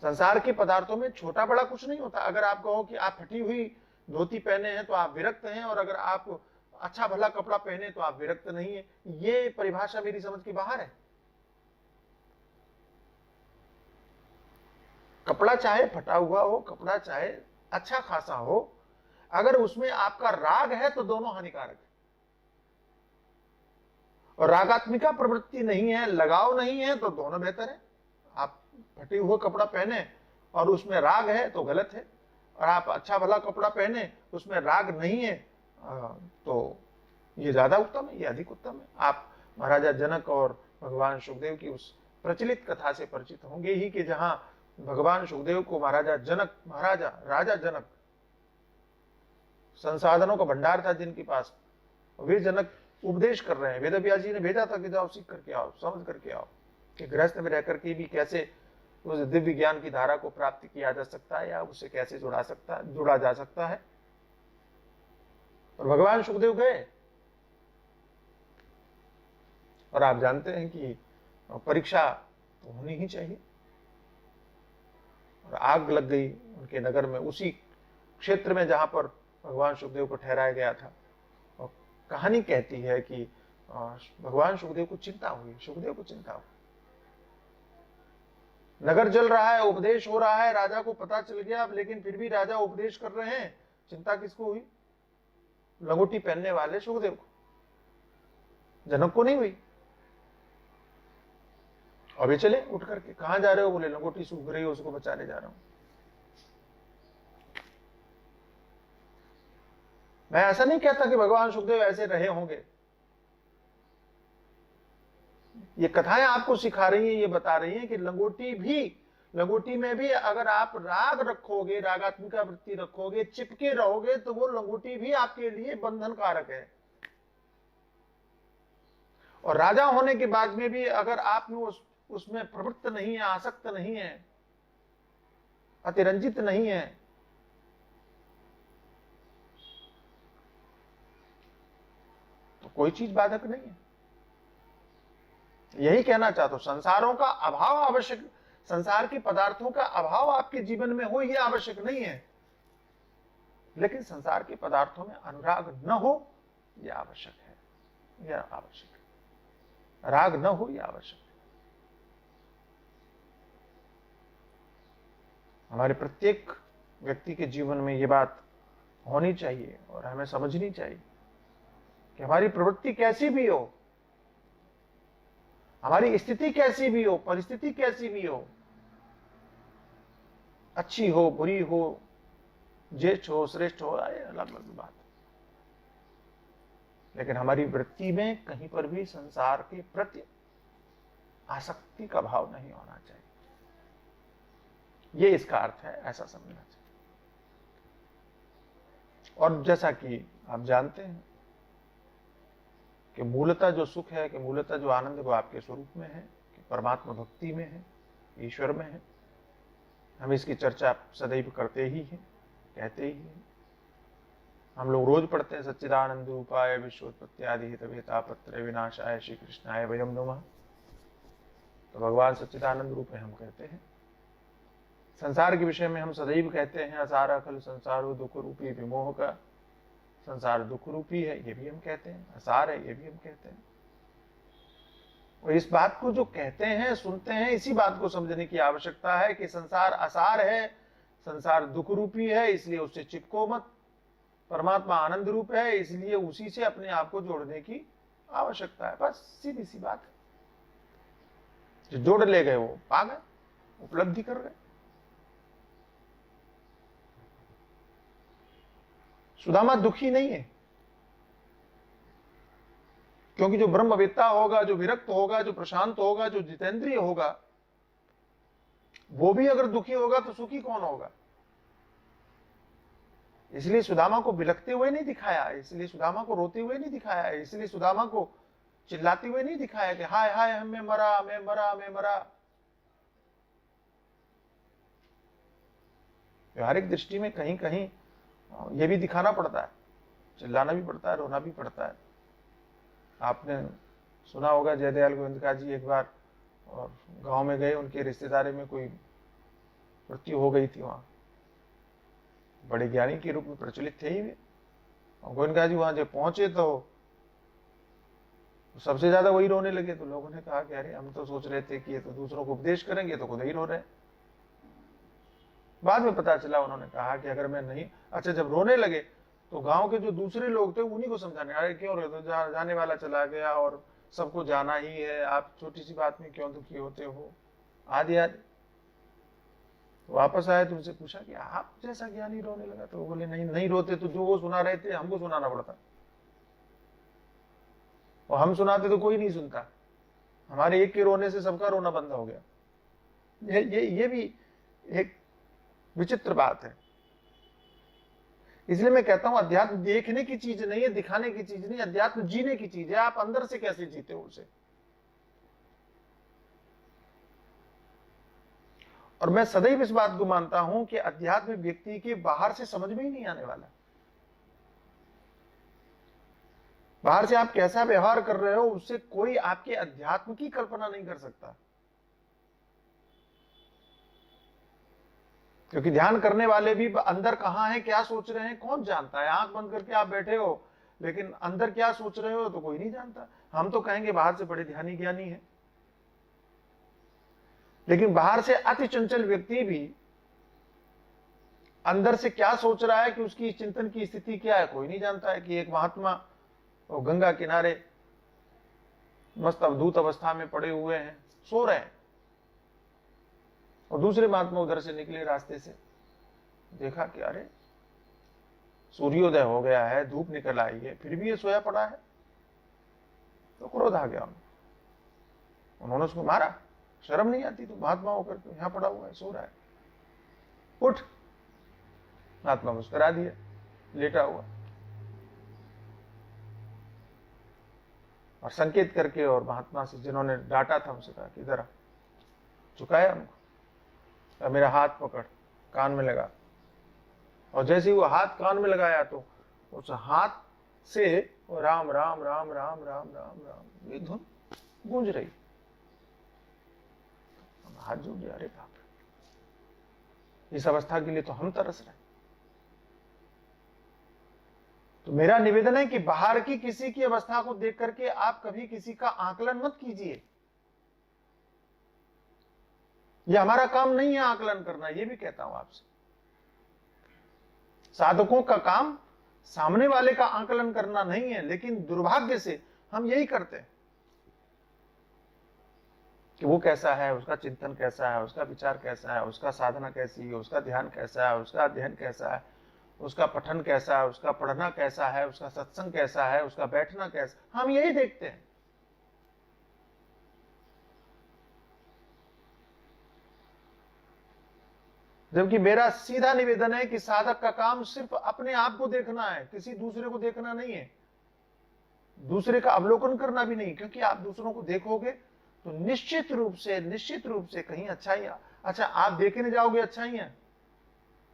संसार के पदार्थों में छोटा बड़ा कुछ नहीं होता। अगर आप कहो कि आप फटी हुई धोती पहने हैं तो आप विरक्त हैं, और अगर आप अच्छा भला कपड़ा पहने तो आप विरक्त नहीं है। ये परिभाषा मेरी समझ की बाहर है। कपड़ा चाहे फटा हुआ हो, कपड़ा चाहे अच्छा खासा हो, अगर उसमें आपका राग है तो दोनों हानिकारक है। और रागात्मिका प्रवृत्ति नहीं है, लगाव नहीं है, तो दोनों बेहतर है। आप फटे हुए कपड़ा पहने और उसमें राग है तो गलत है, और आप अच्छा भला कपड़ा पहने उसमें राग नहीं है तो ये ज्यादा उत्तम है, ये अधिक उत्तम है। आप महाराजा जनक और भगवान सुखदेव की उस प्रचलित कथा से परिचित होंगे ही कि जहां भगवान सुखदेव को राजा जनक, संसाधनों का भंडार था जिनके पास, वे जनक उपदेश कर रहे हैं। वेदव्यास जी ने भेजा था कि जाओ सीख करके आओ, समझ करके आओ कि गृहस्थ में रह करके भी कैसे उस दिव्य ज्ञान की धारा को प्राप्त किया जा सकता है या उसे कैसे जुड़ा जा सकता है। और भगवान सुखदेव गए, और आप जानते हैं कि परीक्षा तो होनी ही चाहिए, और आग लग गई उनके नगर में, उसी क्षेत्र में जहां पर भगवान सुखदेव को ठहराया गया था। और कहानी कहती है कि भगवान सुखदेव को चिंता हुई, नगर जल रहा है, उपदेश हो रहा है, राजा को पता चल गया, लेकिन फिर भी राजा उपदेश कर रहे हैं। चिंता किसको हुई? लंगोटी पहनने वाले सुखदेव को, जनक को नहीं हुई। और वे चले उठ करके, कहां जा रहे हो? बोले लंगोटी सूख रही हो, उसको बचाने जा रहा हूं। मैं ऐसा नहीं कहता कि भगवान सुखदेव ऐसे रहे होंगे। ये कथाएं आपको सिखा रही हैं, ये बता रही हैं कि लंगोटी में भी अगर आप राग रखोगे, रागात्मिका वृत्ति रखोगे, चिपके रहोगे, तो वो लंगोटी भी आपके लिए बंधन कारक है। और राजा होने के बाद में भी अगर आप में उसमें प्रवृत्त नहीं है, आसक्त नहीं है, अतिरंजित नहीं है, तो कोई चीज बाधक नहीं है। यही कहना चाहता हूं, संसारों का अभाव आवश्यक, संसार के पदार्थों का अभाव आपके जीवन में हो यह आवश्यक नहीं है, लेकिन संसार के पदार्थों में अनुराग न हो यह आवश्यक है। राग न हो यह आवश्यक है। हमारे प्रत्येक व्यक्ति के जीवन में यह बात होनी चाहिए और हमें समझनी चाहिए कि हमारी प्रवृत्ति कैसी भी हो, हमारी स्थिति कैसी भी हो, परिस्थिति कैसी भी हो, अच्छी हो, बुरी हो, ज्येष्ठ हो, श्रेष्ठ हो, अलग अलग बात, लेकिन हमारी वृत्ति में कहीं पर भी संसार के प्रति आसक्ति का भाव नहीं होना चाहिए। ये इसका अर्थ है, ऐसा समझना चाहिए। और जैसा कि आप जानते हैं कि मूलतः जो सुख है, कि मूलतः जो आनंद है वो आपके स्वरूप में है, कि परमात्मा भक्ति में है, ईश्वर में है। हम इसकी चर्चा सदैव करते ही हैं, कहते ही हैं। हम लोग रोज पढ़ते हैं सच्चिदानंद रूपाय विश्वोत्पत्त्यादि हेतुतापत्रय विनाशाय श्री कृष्णाय वयम नमः। तो भगवान सच्चिदानंद रूप में हम कहते हैं। संसार के विषय में हम सदैव कहते हैं असारा खल संसारो दुख रूपी विमोह का, संसार दुख रूपी है, ये भी हम कहते हैं, असार है, ये भी हम कहते हैं। और इस बात को जो कहते हैं, सुनते हैं, इसी बात को समझने की आवश्यकता है कि संसार असार है, संसार दुख रूपी है, इसलिए उससे चिपको मत। परमात्मा आनंद रूप है, इसलिए उसी से अपने आप को जोड़ने की आवश्यकता है। बस सीधी सी बात है। जो जोड़ ले गए वो पा गए, उपलब्धि कर गए। सुदामा दुखी नहीं है, क्योंकि जो ब्रह्मवेत्ता होगा, जो विरक्त होगा, जो प्रशांत होगा, जो जितेंद्रिय होगा, वो भी अगर दुखी होगा तो सुखी कौन होगा? इसलिए सुदामा को बिलखते हुए नहीं दिखाया, इसलिए सुदामा को रोते हुए नहीं दिखाया, इसलिए सुदामा को चिल्लाते हुए नहीं दिखाया कि हाय हाय मैं मरा मैं मरा मैं मरा। व्यवहारिक दृष्टि में कहीं कहीं यह भी दिखाना पड़ता है, चिल्लाना भी पड़ता है, रोना भी पड़ता है। आपने सुना होगा जयदयाल गोविंदका जी एक बार और गांव में गए, उनके रिश्तेदारी में कोई मृत्यु हो गई थी। वहां बड़े ज्ञानी के रूप में प्रचलित थे ही वे, और गोविंदका जी वहां जब पहुंचे तो सबसे ज्यादा वही रोने लगे। तो लोगों ने कहा कि अरे हम तो सोच रहे थे कि ये तो दूसरों को उपदेश करेंगे, तो खुद ही रो रहे। बाद में पता चला, उन्होंने कहा कि अगर मैं नहीं, अच्छा जब रोने लगे तो गांव के जो दूसरे लोग थे उन्हीं को समझाने, अरे क्यों रो, तो जाने वाला चला गया और सबको जाना ही है, आप छोटी सी बात में क्यों दुखी होते हो, आदि आदि। तो वापस आए तो उनसे पूछा कि आप जैसा ज्ञानी रोने लगा? तो बोले नहीं रोते तो जो वो सुना रहे थे हमको सुनाना पड़ता, और हम सुनाते तो कोई नहीं सुनता, हमारे एक के रोने से सबका रोना बंद हो गया। ये भी एक विचित्र बात है। इसलिए मैं कहता हूं अध्यात्म देखने की चीज नहीं है, दिखाने की चीज नहीं, अध्यात्म जीने की चीज है। आप अंदर से कैसे जीते हो उसे। और मैं सदैव इस बात को मानता हूं कि अध्यात्म व्यक्ति के बाहर से समझ में ही नहीं आने वाला। बाहर से आप कैसा व्यवहार कर रहे हो उससे कोई आपके अध्यात्म की कल्पना नहीं कर सकता, क्योंकि ध्यान करने वाले भी अंदर कहां है, क्या सोच रहे हैं, कौन जानता है। आंख बंद करके आप बैठे हो, लेकिन अंदर क्या सोच रहे हो तो कोई नहीं जानता। हम तो कहेंगे बाहर से बड़े ध्यानी ज्ञानी है, लेकिन बाहर से अति चंचल व्यक्ति भी अंदर से क्या सोच रहा है, कि उसकी चिंतन की स्थिति क्या है, कोई नहीं जानता है। कि एक महात्मा वो गंगा किनारे मस्त अवधूत अवस्था में पड़े हुए हैं, सो रहे हैं, और दूसरे महात्मा उधर से निकले रास्ते से, देखा कि अरे सूर्योदय हो गया है, धूप निकल आई है, फिर भी ये सोया पड़ा है। तो क्रोध आ गया उन्होंने उसको मारा। शर्म नहीं आती तो महात्मा होकर के यहां पड़ा हुआ है, सो रहा है, उठ। महात्मा मुस्कुरा दिया, लेटा हुआ, और संकेत करके, और महात्मा से जिन्होंने डांटा था उनसे कहा कि इधर झुकाया उनको, मेरा हाथ पकड़, कान में लगा। और जैसे ही वो हाथ कान में लगाया तो उस हाथ से राम राम राम राम राम राम राम ये धुन गूंज रही। हाथ जोड़ दिया, अरे बाप रे, इस अवस्था के लिए तो हम तरस रहे। तो मेरा निवेदन है कि बाहर की किसी की अवस्था को देख करके आप कभी किसी का आकलन मत कीजिए। ये हमारा काम नहीं है आकलन करना, ये भी कहता हूं आपसे। साधकों का काम सामने वाले का आकलन करना नहीं है, लेकिन दुर्भाग्य से हम यही करते हैं कि वो कैसा है, उसका चिंतन कैसा है, उसका विचार कैसा है, उसका साधना कैसी है, उसका ध्यान कैसा है, उसका अध्ययन कैसा है, उसका पठन कैसा है, उसका पढ़ना कैसा है, उसका सत्संग कैसा है, उसका बैठना कैसा, हम यही देखते हैं। जबकि मेरा सीधा निवेदन है कि साधक का काम सिर्फ अपने आप को देखना है, किसी दूसरे को देखना नहीं है, दूसरे का अवलोकन करना भी नहीं। क्योंकि आप दूसरों को देखोगे तो निश्चित रूप से कहीं अच्छाइयां, अच्छा आप देखने जाओगे अच्छाइयां,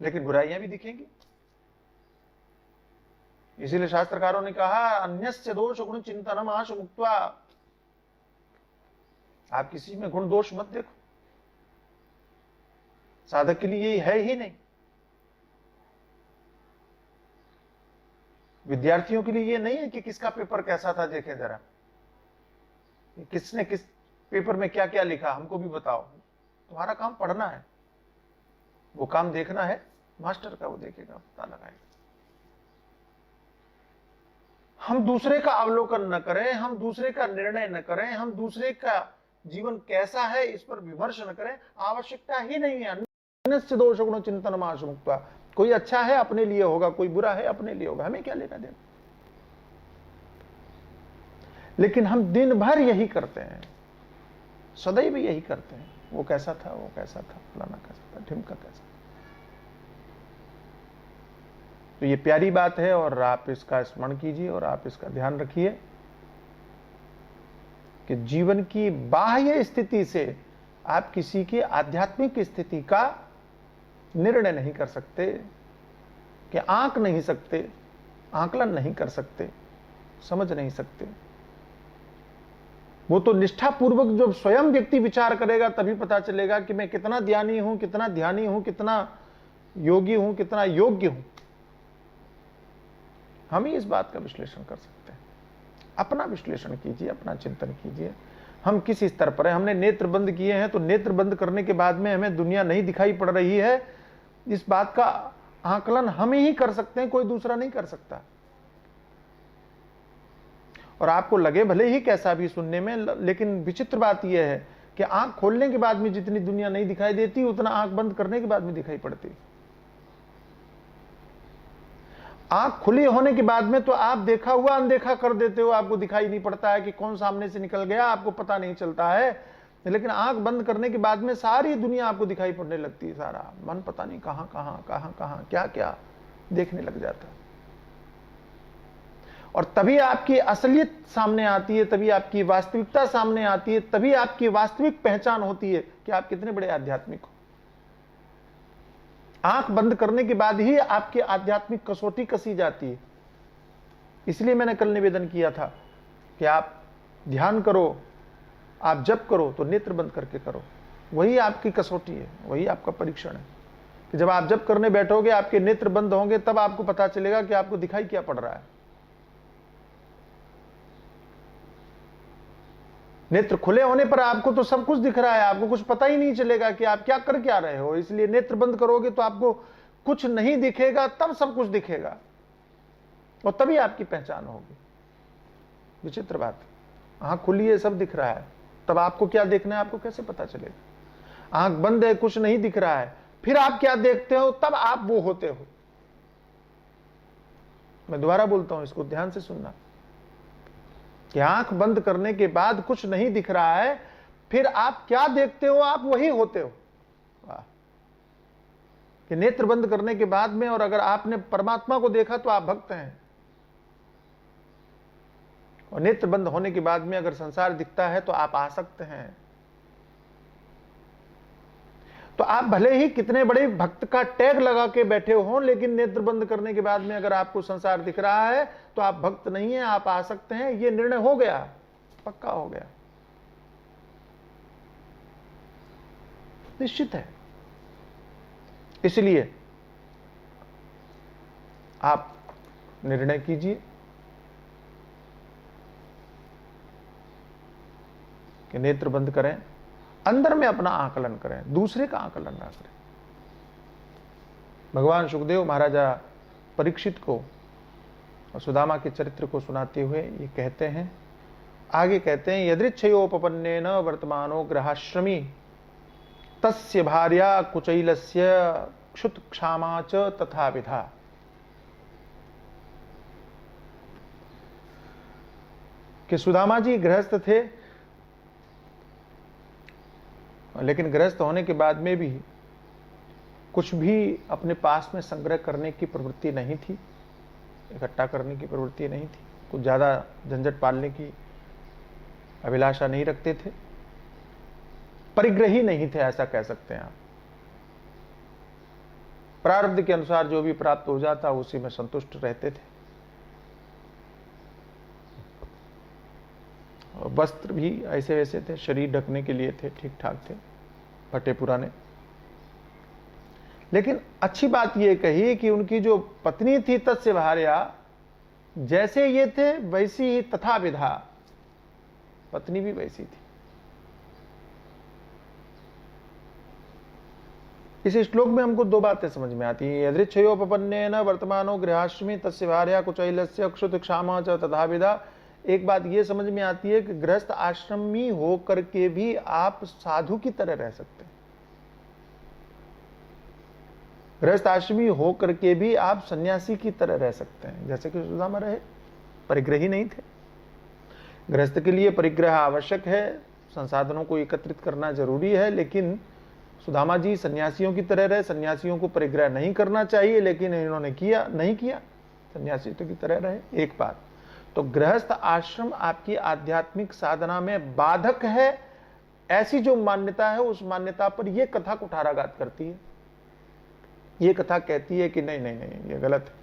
लेकिन बुराइयां भी दिखेंगी। इसीलिए शास्त्रकारों ने कहा अन्यस्य दोष गुण चिंतनम आश मुक्त्वा। आप किसी में गुण दोष मत देखो, साधक के लिए है ही नहीं। विद्यार्थियों के लिए ये नहीं है कि किसका पेपर कैसा था देखें जरा, किसने किस पेपर में क्या क्या लिखा हमको भी बताओ। तुम्हारा काम पढ़ना है, वो काम देखना है मास्टर का, वो देखेगा, पता लगाएगा। हम दूसरे का अवलोकन न करें, हम दूसरे का निर्णय न करें, हम दूसरे का जीवन कैसा है इस पर विमर्श न करें, आवश्यकता ही नहीं है। अन्यस्य दोष गुण चिंतनम आश मुक्त्वा। कोई अच्छा है अपने लिए होगा, कोई बुरा है अपने लिए होगा, हमें क्या लेना देना। लेकिन हम दिन भर यही करते हैं, सदैव यही करते हैं, वो कैसा था, वो कैसा था, फलाना कैसा था, ढिमका कैसा। तो ये प्यारी बात है और आप इसका स्मरण कीजिए और आप इसका ध्यान रखिए कि जीवन की बाह्य स्थिति से आप किसी की आध्यात्मिक स्थिति का निर्णय नहीं कर सकते, कि आंक नहीं सकते, आकलन नहीं कर सकते, समझ नहीं सकते। वो तो निष्ठापूर्वक जब स्वयं व्यक्ति विचार करेगा तभी पता चलेगा कि मैं कितना ध्यानी हूं, कितना ध्यानी हूं, कितना योगी हूं, कितना योग्य हूं। हम ही इस बात का विश्लेषण कर सकते हैं। अपना विश्लेषण कीजिए, अपना चिंतन कीजिए। हम किस स्तर पर हैं? हमने नेत्र बंद किए हैं, तो नेत्र बंद करने के बाद में हमें दुनिया नहीं दिखाई पड़ रही है, इस बात का आकलन हम ही कर सकते हैं, कोई दूसरा नहीं कर सकता। और आपको लगे भले ही कैसा भी सुनने में, लेकिन विचित्र बात यह है कि आंख खोलने के बाद में जितनी दुनिया नहीं दिखाई देती, उतना आंख बंद करने के बाद में दिखाई पड़ती। आंख खुली होने के बाद में तो आप देखा हुआ अनदेखा कर देते हो, आपको दिखाई नहीं पड़ता है कि कौन सामने से निकल गया, आपको पता नहीं चलता है। लेकिन आंख बंद करने के बाद में सारी दुनिया आपको दिखाई पड़ने लगती है, सारा मन पता नहीं कहां कहां कहां कहां क्या क्या देखने लग जाता है। और तभी आपकी असलियत सामने आती है, तभी आपकी वास्तविकता सामने आती है, तभी आपकी वास्तविक पहचान होती है कि आप कितने बड़े आध्यात्मिक हो। आंख बंद करने के बाद ही आपकी आध्यात्मिक कसौटी कसी जाती है। इसलिए मैंने कल निवेदन किया था कि आप ध्यान करो, आप जप करो तो नेत्र बंद करके करो। वही आपकी कसौटी है, वही आपका परीक्षण है कि जब आप जप करने बैठोगे, आपके नेत्र बंद होंगे, तब आपको पता चलेगा कि आपको दिखाई क्या पड़ रहा है। नेत्र खुले होने पर आपको तो सब कुछ दिख रहा है, आपको कुछ पता ही नहीं चलेगा कि आप क्या कर क्या रहे हो। इसलिए नेत्र बंद करोगे तो आपको कुछ नहीं दिखेगा, तब सब कुछ दिखेगा और तभी आपकी पहचान होगी। विचित्र बात, आंख खुली है, सब दिख रहा है, तब आपको क्या देखना है आपको कैसे पता चलेगा? आंख बंद है, कुछ नहीं दिख रहा है, फिर आप क्या देखते हो, तब आप वो होते हो। मैं दोबारा बोलता हूं, इसको ध्यान से सुनना कि आंख बंद करने के बाद कुछ नहीं दिख रहा है, फिर आप क्या देखते हो, आप वही होते हो। वाह! कि नेत्र बंद करने के बाद में और अगर आपने परमात्मा को देखा तो आप भक्त हैं, और नेत्र बंद होने के बाद में अगर संसार दिखता है तो आप आसक्त हैं। तो आप भले ही कितने बड़े भक्त का टैग लगा के बैठे हो, लेकिन नेत्र बंद करने के बाद में अगर आपको संसार दिख रहा है तो आप भक्त नहीं हैं, आप आसक्त हैं। ये निर्णय हो गया, पक्का हो गया, निश्चित है। इसलिए आप निर्णय कीजिए कि नेत्र बंद करें, अंदर में अपना आकलन करें, दूसरे का आकलन ना करें। भगवान सुखदेव महाराजा परीक्षित को और सुदामा के चरित्र को सुनाते हुए ये कहते हैं, आगे कहते हैं, यदृच्छयोपपन्नेन वर्तमानो गृहाश्रमी तस्य भार्या कुचैलस्य क्षुत क्षामा च तथा विधा। कि सुदामा जी गृहस्थ थे, लेकिन गृहस्थ होने के बाद में भी कुछ भी अपने पास में संग्रह करने की प्रवृत्ति नहीं थी, इकट्ठा करने की प्रवृत्ति नहीं थी, कुछ ज्यादा झंझट पालने की अभिलाषा नहीं रखते थे, परिग्रही नहीं थे, ऐसा कह सकते हैं आप। प्रारब्ध के अनुसार जो भी प्राप्त हो जाता उसी में संतुष्ट रहते थे। और वस्त्र भी ऐसे वैसे थे, शरीर ढकने के लिए थे, ठीक ठाक थे, फटे पुराने। लेकिन अच्छी बात यह कही कि उनकी जो पत्नी थी तस्य भार्या, जैसे ये थे वैसी ही तथा विधा, पत्नी भी वैसी थी। इस श्लोक में हमको दो बातें समझ में आती हैं। यदृच्छयोपपन्नेन वर्तमानो गृहाश्रमी तस्य भार्या कुचैलस्य क्षुत क्षामा च तथा विधा। एक बात यह समझ में आती है कि गृहस्थ आश्रमी होकर के भी आप साधु की तरह रह सकते हैं। गृहस्थ आश्रमी होकर के भी आप सन्यासी की तरह रह सकते हैं, जैसे कि सुदामा रहे, परिग्रही नहीं थे। गृहस्थ के लिए परिग्रह आवश्यक है, संसाधनों को एकत्रित करना जरूरी है, लेकिन सुदामा जी सन्यासियों की तरह रहे, सन्यासियों को परिग्रह नहीं करना चाहिए, लेकिन इन्होंने किया नहीं किया, सन्यासियों की तरह रहे। एक बात तो गृहस्थ आश्रम आपकी आध्यात्मिक साधना में बाधक है, ऐसी जो मान्यता है उस मान्यता पर यह कथा कुठाराघात करती है। यह कथा कहती है कि नहीं नहीं नहीं, यह गलत है।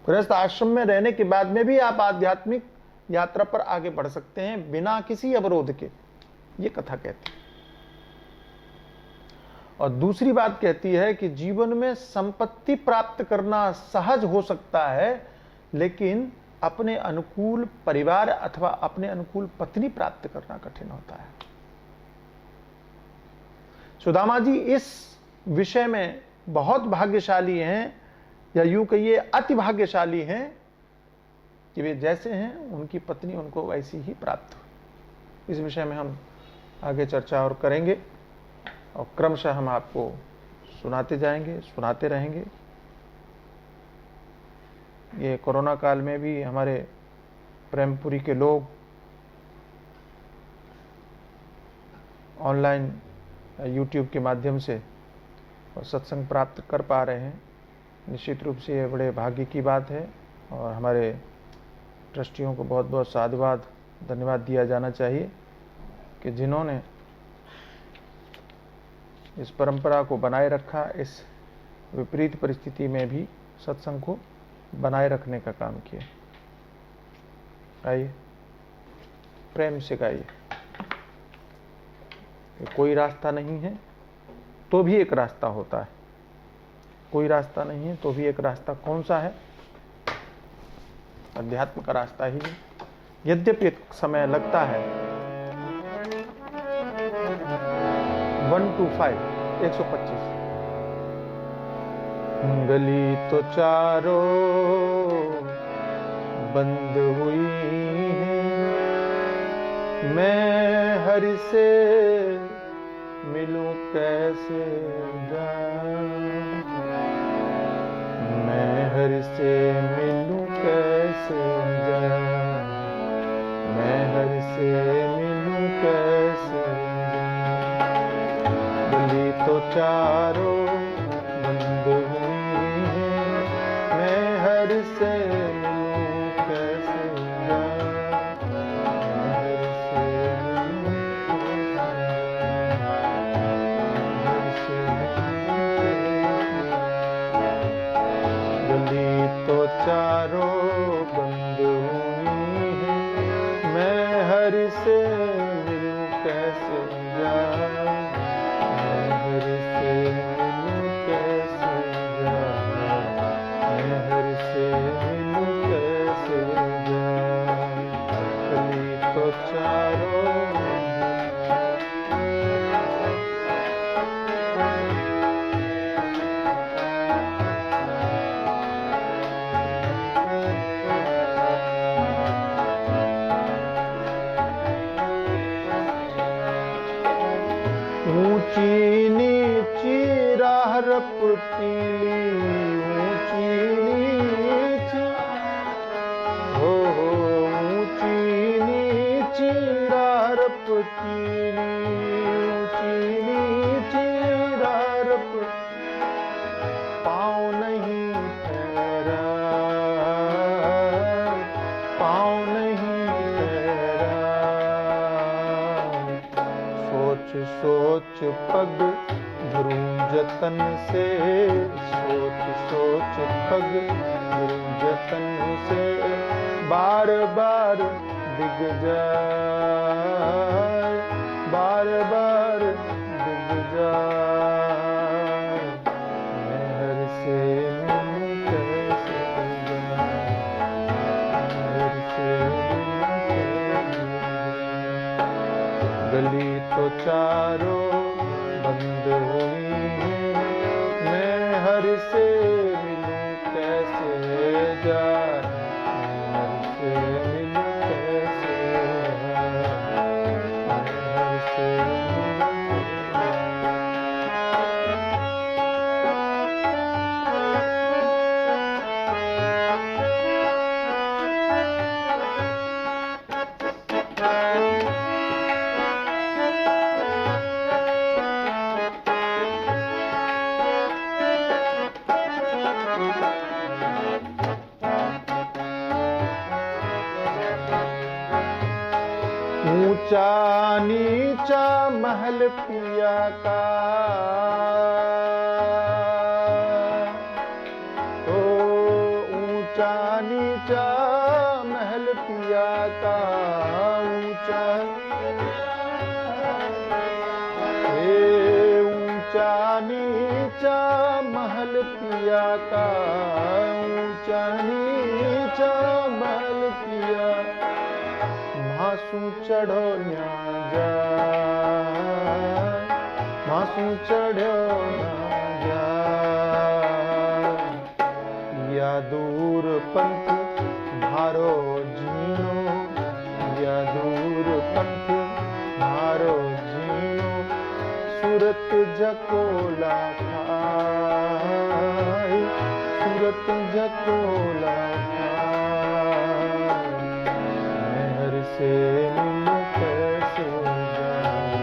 गृहस्थ आश्रम में रहने के बाद में भी आप आध्यात्मिक यात्रा पर आगे बढ़ सकते हैं बिना किसी अवरोध के, यह कथा कहती है। और दूसरी बात कहती है कि जीवन में संपत्ति प्राप्त करना सहज हो सकता है, लेकिन अपने अनुकूल परिवार अथवा अपने अनुकूल पत्नी प्राप्त करना कठिन होता है। सुदामा जी इस विषय में बहुत भाग्यशाली हैं, या यूं कहिए अति भाग्यशाली हैं कि वे जैसे हैं उनकी पत्नी उनको वैसी ही प्राप्त हुई। इस विषय में हम आगे चर्चा और करेंगे और क्रमशः हम आपको सुनाते जाएंगे, सुनाते रहेंगे। ये कोरोना काल में भी हमारे प्रेमपुरी के लोग ऑनलाइन यूट्यूब के माध्यम से सत्संग प्राप्त कर पा रहे हैं। निश्चित रूप से ये बड़े भाग्य की बात है और हमारे ट्रस्टियों को बहुत बहुत साधुवाद धन्यवाद दिया जाना चाहिए कि जिन्होंने इस परंपरा को बनाए रखा, इस विपरीत परिस्थिति में भी सत्संग को बनाए रखने का काम किया। आइए प्रेम से गाइए। कोई रास्ता नहीं है तो भी एक रास्ता होता है, कोई रास्ता नहीं है तो भी एक रास्ता। कौन सा है? अध्यात्म का रास्ता ही है। यद्यपि एक समय लगता है 1 to 5 125। गली तो चारों बंद हुई है, मैं हरि से मिलूं कैसे जाऊं, मैं हरि से मिलूं कैसे जाऊं, मैं हरि से मिलूं कैसे जाऊं। गली तो चारों बंद हुई है, मैं हरि से मिलूं कैसे जाऊं, मैं हरि से तो चारों बंद हुई है, मैं हरि से मिलूं कैसे जाऊं, मैं हरि से मिलूं कैसे जाऊं, मैं हरि से मिलूं कैसे जाऊं। गली तो चारों ऊंची नीची राह रपटीली, ऊंची नीची हो ऊंची नीची राह रपटीली, ऊंची नीची राह रपटीली, पाँव नहीं ठहरा, पाँव नहीं ठहरा, सोच सोच पग धरूं जतन से, सोच सोच पग धरूं जतन से, बार बार दिग जाए, बार बार दिग जाए, मैं हरि से मिलूं कैसे जाऊं, मैं हरि से मिलूं कैसे जाऊं। गली तो चारों बंद हुई है, मैं हरि से मिलूं कैसे जाऊं, मैं हरि से मिलूं कैसे जाऊं, मैं हरि से मिलूं कैसे। ऊंचा नीचा महल पिया का, ओ ऊंचा नीचा महल पिया का, ऊंचा ऊंचा नीचा महल पिया का, ऊंचा नीचा महल पिया, मासू चढ़ो न्या जाय, मासू चढ़ो ना जाय, या दूर पंथ मारो जीनो, या दूर पंथ मारो जीनो, सूरत जकोला खाए, सूरत जकोला खाए, मेहर से मिलूं कैसे जाऊं,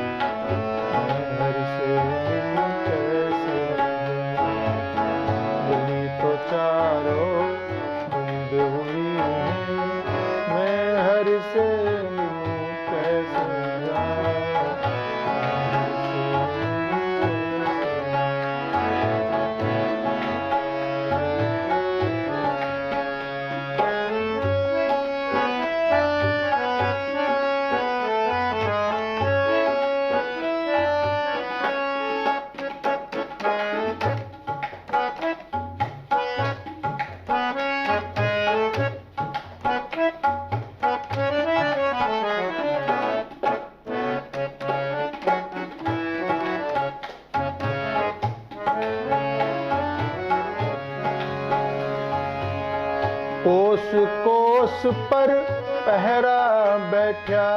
मेहर से मिलूं कैसे जाऊं, गली तो चारों बंद हुई है, मेहर से मिलूं कैसे जाऊं। कोस कोस पर पहरा बैठा,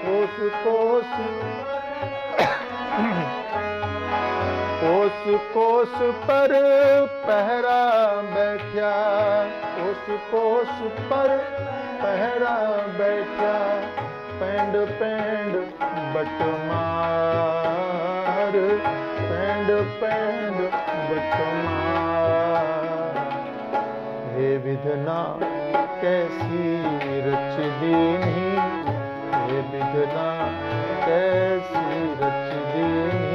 कोस कोस कोस कोस पर पहरा बैठा, कोस कोस पर पहरा बैठा, पेंड पेंड बट मार, पेंड पेंड बट मार, हे विधना कैसी रच दीनी, हे विधना कैसी रच दीनी,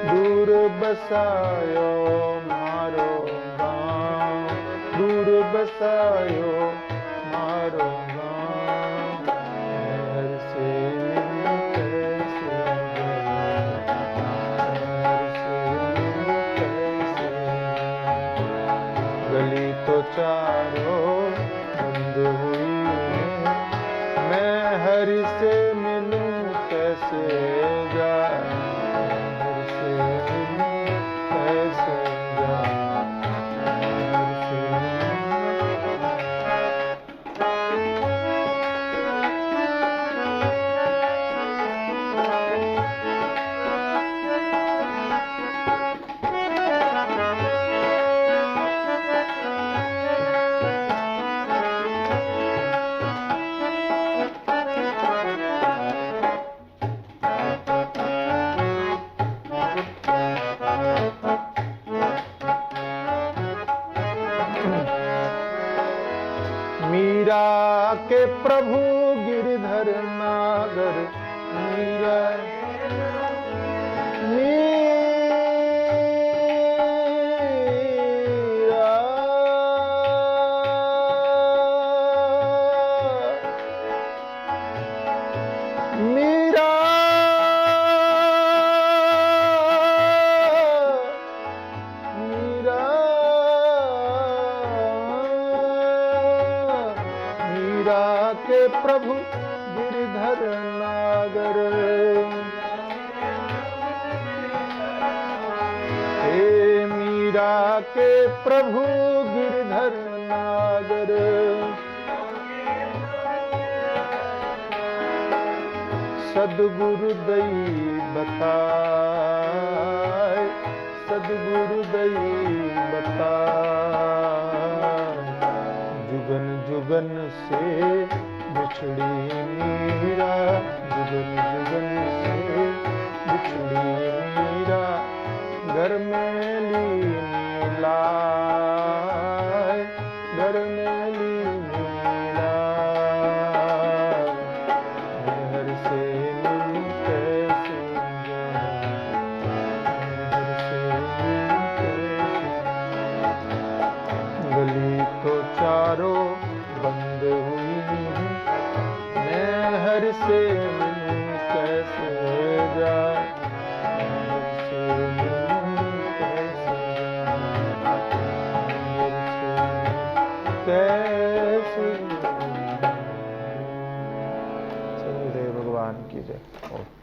दूर बसायो मारो गाँव, दूर बसायो मारो गाँव, मेहर से मिलूं कैसे जाऊं, मेहर से मिलूं कैसे जाऊं, गली तो चारों बंद हुई है, मैं हरि से मिलूं कैसे जाऊं, हरि से मिलूं कैसे जाऊं, हरि से मीरा के प्रभु गिरधर नागर, मीरा मीरा मीरा मीरा के प्रभु गिरधर नागर, हे मीरा के प्रभु गिरधर नागर, सदगुरु दई बताए, सदगुरु दई बताए, जुगन जुगन से बिछड़ी मीरा, जुगन जुगन से बिछड़ी मीरा, घर में लीनी लाए, घर में लीनी लाए, मेहर से मंदिर से मिलूं कैसे जाए, मंदिर से मिलूं कैसे जाए, मंदिर से कैसे जाए। सदैव भगवान की जय।